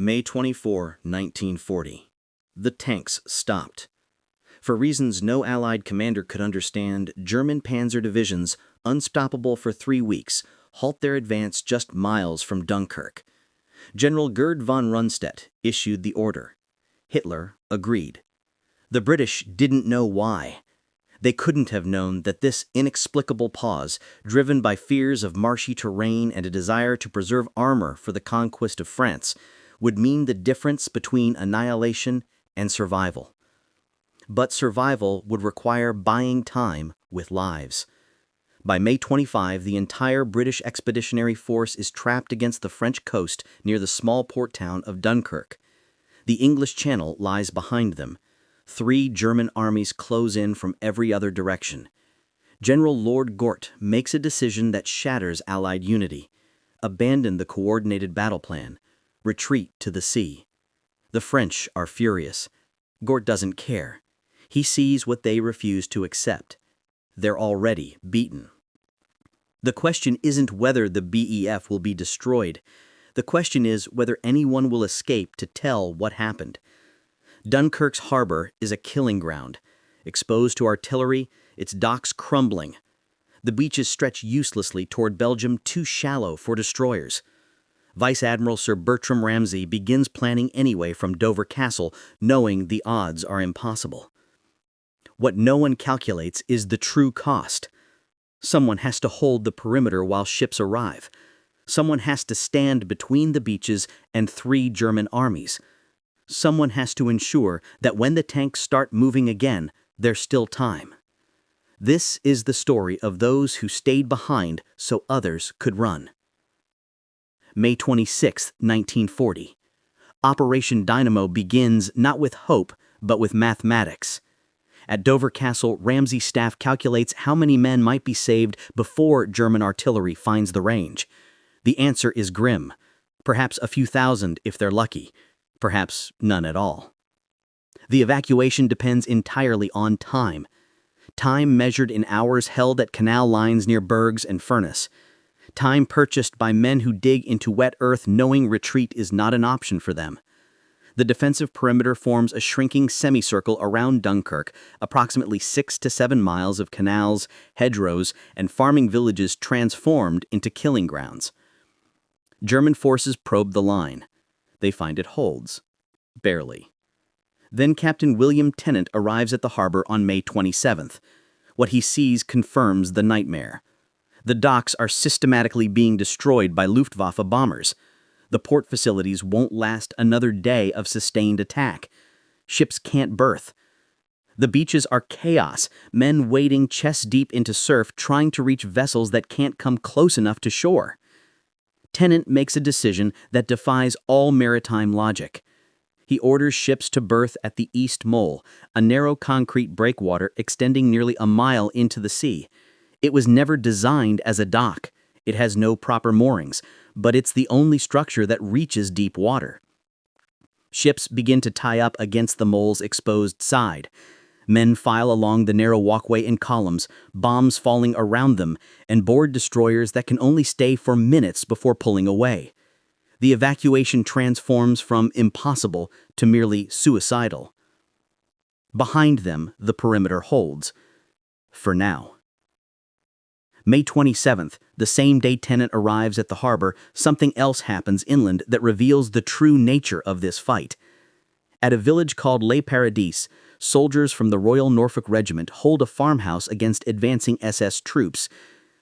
May 24, 1940. The tanks stopped. For reasons no Allied commander could understand, German panzer divisions, unstoppable for 3 weeks, halt their advance just miles from Dunkirk. General Gerd von Rundstedt issued the order. Hitler agreed. The British didn't know why. They couldn't have known that this inexplicable pause, driven by fears of marshy terrain and a desire to preserve armor for the conquest of France, would mean the difference between annihilation and survival. But survival would require buying time with lives. By May 25, the entire British expeditionary force is trapped against the French coast near the small port town of Dunkirk. The English Channel lies behind them. 3 German armies close in from every other direction. General Lord Gort makes a decision that shatters Allied unity. Abandon the coordinated battle plan. Retreat to the sea. The French are furious. Gort doesn't care. He sees what they refuse to accept. They're already beaten. The question isn't whether the BEF will be destroyed. The question is whether anyone will escape to tell what happened. Dunkirk's harbor is a killing ground. Exposed to artillery, its docks crumbling. The beaches stretch uselessly toward Belgium, too shallow for destroyers. Vice Admiral Sir Bertram Ramsay begins planning anyway from Dover Castle, knowing the odds are impossible. What no one calculates is the true cost. Someone has to hold the perimeter while ships arrive. Someone has to stand between the beaches and 3 German armies. Someone has to ensure that when the tanks start moving again, there's still time. This is the story of those who stayed behind so others could run. May 26, 1940. Operation Dynamo begins not with hope, but with mathematics. At Dover Castle, Ramsay's staff calculates how many men might be saved before German artillery finds the range. The answer is grim. Perhaps a few thousand if they're lucky. Perhaps none at all. The evacuation depends entirely on time. Time measured in hours held at canal lines near Bergs and Furnace. Time purchased by men who dig into wet earth knowing retreat is not an option for them. The defensive perimeter forms a shrinking semicircle around Dunkirk, approximately 6 to 7 miles of canals, hedgerows, and farming villages transformed into killing grounds. German forces probe the line. They find it holds. Barely. Then Captain William Tennant arrives at the harbor on May 27th. What he sees confirms the nightmare. The docks are systematically being destroyed by Luftwaffe bombers. The port facilities won't last another day of sustained attack. Ships can't berth. The beaches are chaos, men wading chest-deep into surf trying to reach vessels that can't come close enough to shore. Tennant makes a decision that defies all maritime logic. He orders ships to berth at the East Mole, a narrow concrete breakwater extending nearly a mile into the sea. It was never designed as a dock. It has no proper moorings, but it's the only structure that reaches deep water. Ships begin to tie up against the mole's exposed side. Men file along the narrow walkway in columns, bombs falling around them, and board destroyers that can only stay for minutes before pulling away. The evacuation transforms from impossible to merely suicidal. Behind them, the perimeter holds. For now. May 27th, the same day Tennant arrives at the harbor, something else happens inland that reveals the true nature of this fight. At a village called Les Paradis, soldiers from the Royal Norfolk Regiment hold a farmhouse against advancing SS troops.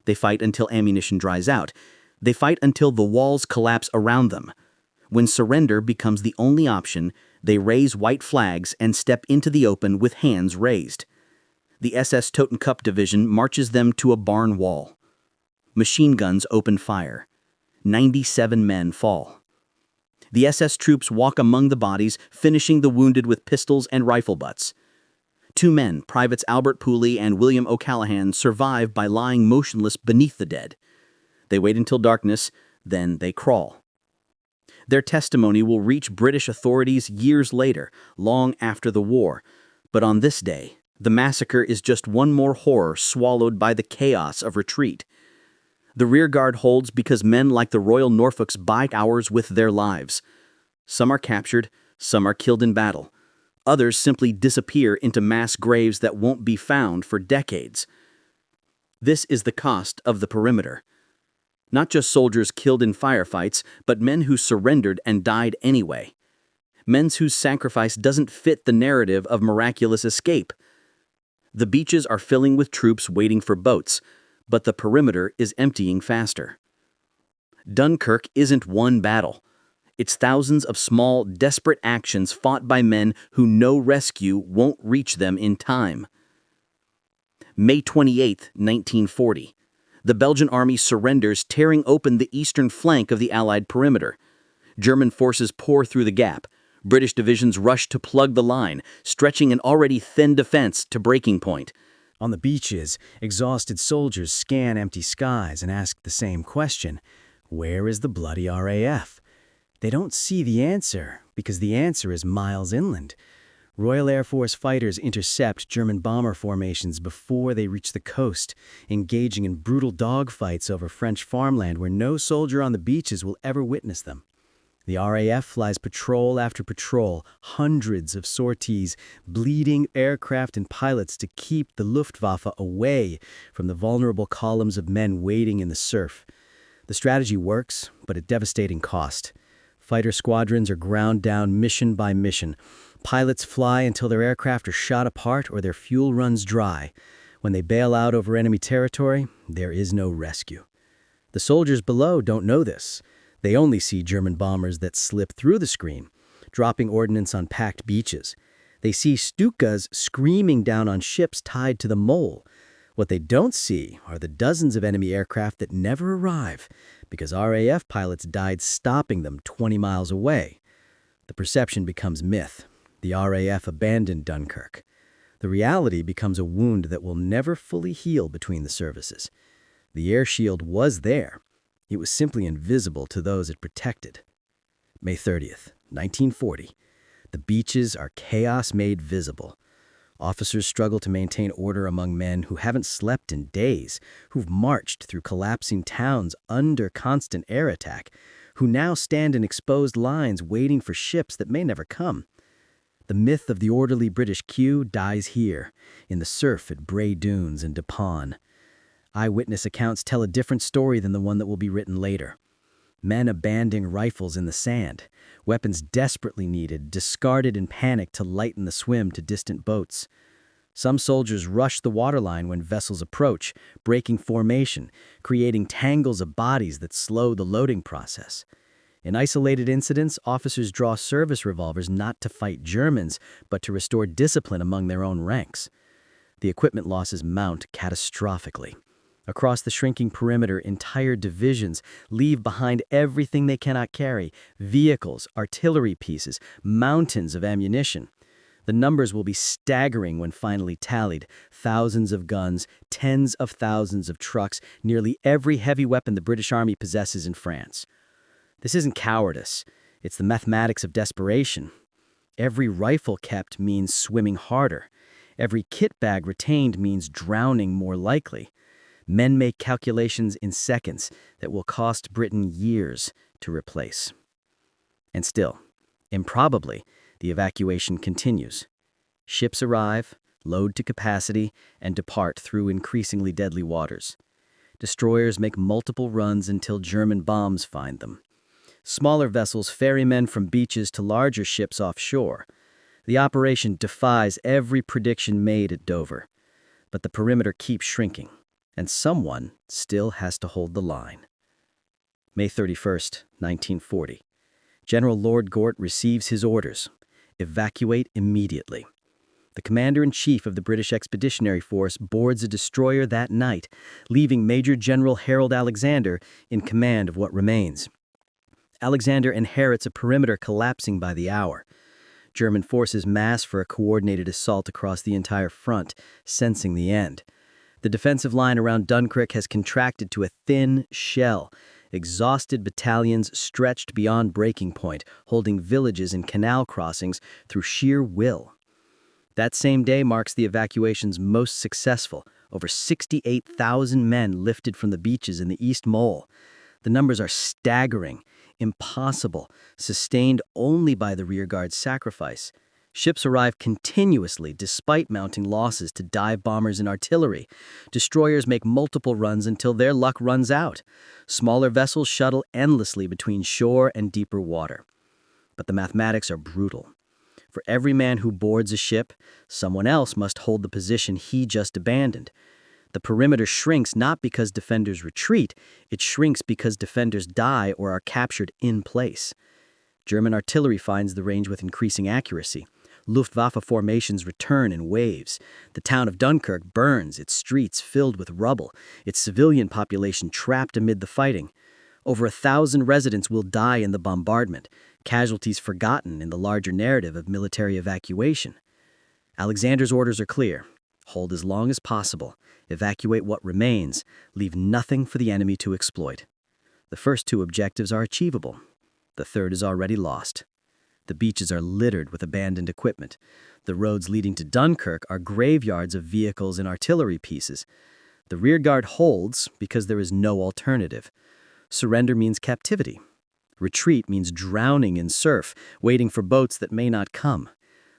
They fight until ammunition dries out. They fight until the walls collapse around them. When surrender becomes the only option, they raise white flags and step into the open with hands raised. The SS Totenkopf Division marches them to a barn wall. Machine guns open fire. 97 men fall. The SS troops walk among the bodies, finishing the wounded with pistols and rifle butts. 2 men, Privates Albert Pooley and William O'Callaghan, survive by lying motionless beneath the dead. They wait until darkness, then they crawl. Their testimony will reach British authorities years later, long after the war. But on this day, the massacre is just one more horror swallowed by the chaos of retreat. The rearguard holds because men like the Royal Norfolks buy hours with their lives. Some are captured, some are killed in battle. Others simply disappear into mass graves that won't be found for decades. This is the cost of the perimeter. Not just soldiers killed in firefights, but men who surrendered and died anyway. Men whose sacrifice doesn't fit the narrative of miraculous escape. The beaches are filling with troops waiting for boats, but the perimeter is emptying faster. Dunkirk isn't one battle. It's thousands of small, desperate actions fought by men who know rescue won't reach them in time. May 28, 1940. The Belgian army surrenders, tearing open the eastern flank of the Allied perimeter. German forces pour through the gap. British divisions rush to plug the line, stretching an already thin defense to breaking point. On the beaches, exhausted soldiers scan empty skies and ask the same question: where is the bloody RAF? They don't see the answer, because the answer is miles inland. Royal Air Force fighters intercept German bomber formations before they reach the coast, engaging in brutal dogfights over French farmland where no soldier on the beaches will ever witness them. The RAF flies patrol after patrol, hundreds of sorties, bleeding aircraft and pilots to keep the Luftwaffe away from the vulnerable columns of men waiting in the surf. The strategy works, but at devastating cost. Fighter squadrons are ground down mission by mission. Pilots fly until their aircraft are shot apart or their fuel runs dry. When they bail out over enemy territory, there is no rescue. The soldiers below don't know this. They only see German bombers that slip through the screen, dropping ordnance on packed beaches. They see Stukas screaming down on ships tied to the mole. What they don't see are the dozens of enemy aircraft that never arrive because RAF pilots died stopping them 20 miles away. The perception becomes myth. The RAF abandoned Dunkirk. The reality becomes a wound that will never fully heal between the services. The air shield was there. It was simply invisible to those it protected. May 30th, 1940. The beaches are chaos made visible. Officers struggle to maintain order among men who haven't slept in days, who've marched through collapsing towns under constant air attack, who now stand in exposed lines waiting for ships that may never come. The myth of the orderly British queue dies here, in the surf at Bray Dunes and Dupont. Eyewitness accounts tell a different story than the one that will be written later. Men abandoning rifles in the sand, weapons desperately needed, discarded in panic to lighten the swim to distant boats. Some soldiers rush the waterline when vessels approach, breaking formation, creating tangles of bodies that slow the loading process. In isolated incidents, officers draw service revolvers not to fight Germans, but to restore discipline among their own ranks. The equipment losses mount catastrophically. Across the shrinking perimeter, entire divisions leave behind everything they cannot carry: vehicles, artillery pieces, mountains of ammunition. The numbers will be staggering when finally tallied. Thousands of guns, tens of thousands of trucks, nearly every heavy weapon the British Army possesses in France. This isn't cowardice. It's the mathematics of desperation. Every rifle kept means swimming harder. Every kit bag retained means drowning more likely. Men make calculations in seconds that will cost Britain years to replace. And still, improbably, the evacuation continues. Ships arrive, load to capacity, and depart through increasingly deadly waters. Destroyers make multiple runs until German bombs find them. Smaller vessels ferry men from beaches to larger ships offshore. The operation defies every prediction made at Dover. But the perimeter keeps shrinking, and someone still has to hold the line. May 31st, 1940. General Lord Gort receives his orders. Evacuate immediately. The commander-in-chief of the British Expeditionary Force boards a destroyer that night, leaving Major General Harold Alexander in command of what remains. Alexander inherits a perimeter collapsing by the hour. German forces mass for a coordinated assault across the entire front, sensing the end. The defensive line around Dunkirk has contracted to a thin shell. Exhausted battalions stretched beyond breaking point, holding villages and canal crossings through sheer will. That same day marks the evacuation's most successful. Over 68,000 men lifted from the beaches in the East Mole. The numbers are staggering. impossible, sustained only by the rearguard's sacrifice. Ships arrive continuously despite mounting losses to dive bombers and artillery. Destroyers make multiple runs until their luck runs out. Smaller vessels shuttle endlessly between shore and deeper water. But the mathematics are brutal. For every man who boards a ship, someone else must hold the position he just abandoned. The perimeter shrinks not because defenders retreat, it shrinks because defenders die or are captured in place. German artillery finds the range with increasing accuracy. Luftwaffe formations return in waves. The town of Dunkirk burns, its streets filled with rubble, its civilian population trapped amid the fighting. Over 1,000 residents will die in the bombardment, casualties forgotten in the larger narrative of military evacuation. Alexander's orders are clear. Hold as long as possible, evacuate what remains, leave nothing for the enemy to exploit. The first two objectives are achievable. The third is already lost. The beaches are littered with abandoned equipment. The roads leading to Dunkirk are graveyards of vehicles and artillery pieces. The rearguard holds because there is no alternative. Surrender means captivity. Retreat means drowning in surf, waiting for boats that may not come.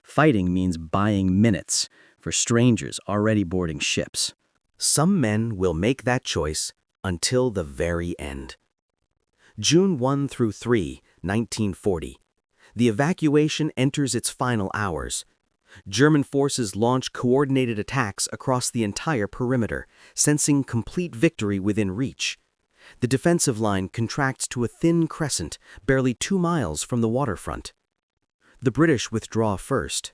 Fighting means buying minutes for strangers already boarding ships. Some men will make that choice until the very end. June 1 through 3, 1940. The evacuation enters its final hours. German forces launch coordinated attacks across the entire perimeter, sensing complete victory within reach. The defensive line contracts to a thin crescent, barely 2 miles from the waterfront. The British withdraw first.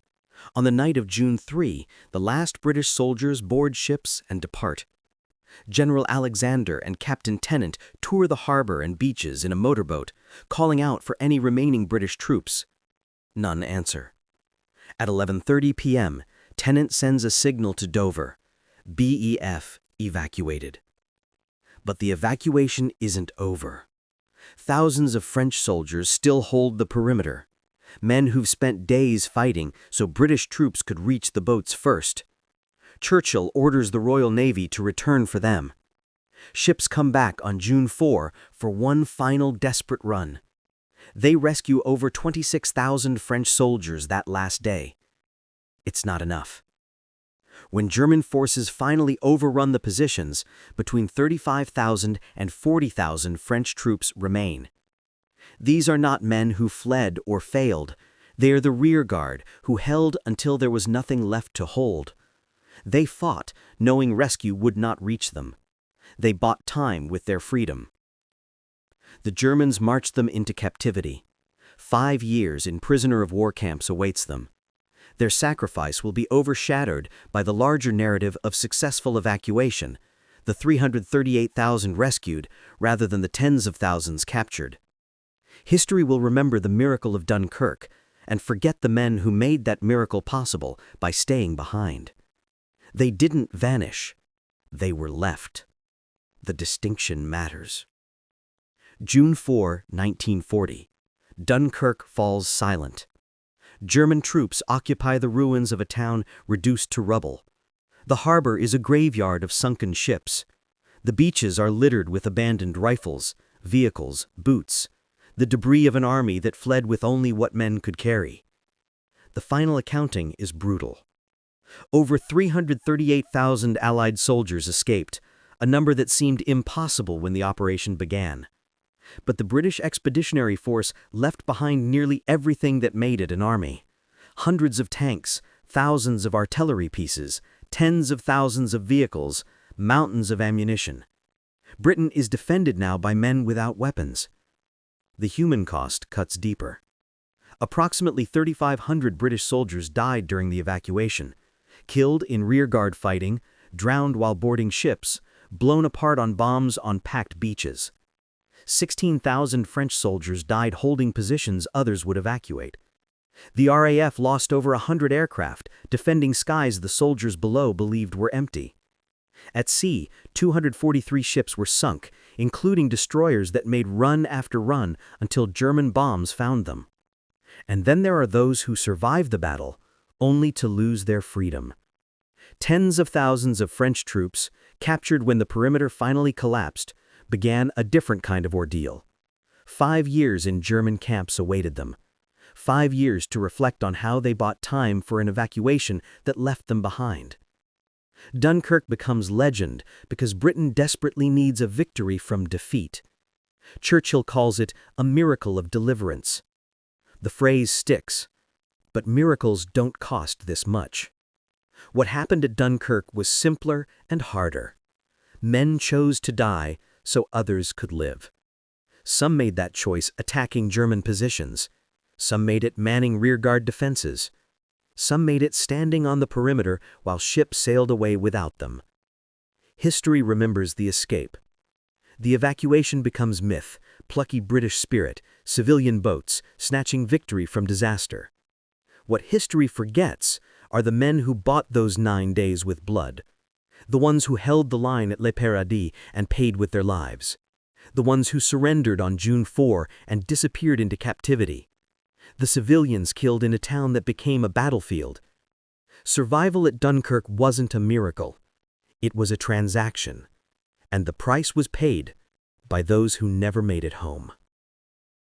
On the night of June 3, the last British soldiers board ships and depart. General Alexander and Captain Tennant tour the harbor and beaches in a motorboat, calling out for any remaining British troops. None answer. At 11:30 p.m., Tennant sends a signal to Dover. BEF evacuated. But the evacuation isn't over. Thousands of French soldiers still hold the perimeter. Men who've spent days fighting so British troops could reach the boats first. Churchill orders the Royal Navy to return for them. Ships come back on June 4 for one final desperate run. They rescue over 26,000 French soldiers that last day. It's not enough. When German forces finally overrun the positions, between 35,000 and 40,000 French troops remain. These are not men who fled or failed. They are the rearguard who held until there was nothing left to hold. They fought, knowing rescue would not reach them. They bought time with their freedom. The Germans marched them into captivity. 5 years in prisoner of war camps awaits them. Their sacrifice will be overshadowed by the larger narrative of successful evacuation, the 338,000 rescued rather than the tens of thousands captured. History will remember the miracle of Dunkirk and forget the men who made that miracle possible by staying behind. They didn't vanish. They were left. The distinction matters. June 4, 1940. Dunkirk falls silent. German troops occupy the ruins of a town reduced to rubble. The harbor is a graveyard of sunken ships. The beaches are littered with abandoned rifles, vehicles, boots, the debris of an army that fled with only what men could carry. The final accounting is brutal. Over 338,000 Allied soldiers escaped, a number that seemed impossible when the operation began. But the British Expeditionary Force left behind nearly everything that made it an army. Hundreds of tanks, thousands of artillery pieces, tens of thousands of vehicles, mountains of ammunition. Britain is defended now by men without weapons. The human cost cuts deeper. Approximately 3,500 British soldiers died during the evacuation, killed in rearguard fighting, drowned while boarding ships, blown apart on bombs on packed beaches. 16,000 French soldiers died holding positions others would evacuate. The RAF lost over 100 aircraft, defending skies the soldiers below believed were empty. At sea, 243 ships were sunk, including destroyers that made run after run until German bombs found them. And then there are those who survived the battle, only to lose their freedom. Tens of thousands of French troops, captured when the perimeter finally collapsed, began a different kind of ordeal. 5 years in German camps awaited them. 5 years to reflect on how they bought time for an evacuation that left them behind. Dunkirk becomes legend because Britain desperately needs a victory from defeat. Churchill calls it a miracle of deliverance. The phrase sticks, but miracles don't cost this much. What happened at Dunkirk was simpler and harder. Men chose to die so others could live. Some made that choice attacking German positions. Some made it manning rearguard defenses. Some made it standing on the perimeter while ships sailed away without them. History remembers the escape. The evacuation becomes myth, plucky British spirit, civilian boats, snatching victory from disaster. What history forgets are the men who bought those 9 days with blood. The ones who held the line at Le Paradis and paid with their lives. The ones who surrendered on June 4 and disappeared into captivity. The civilians killed in a town that became a battlefield. Survival at Dunkirk wasn't a miracle. It was a transaction. And the price was paid by those who never made it home.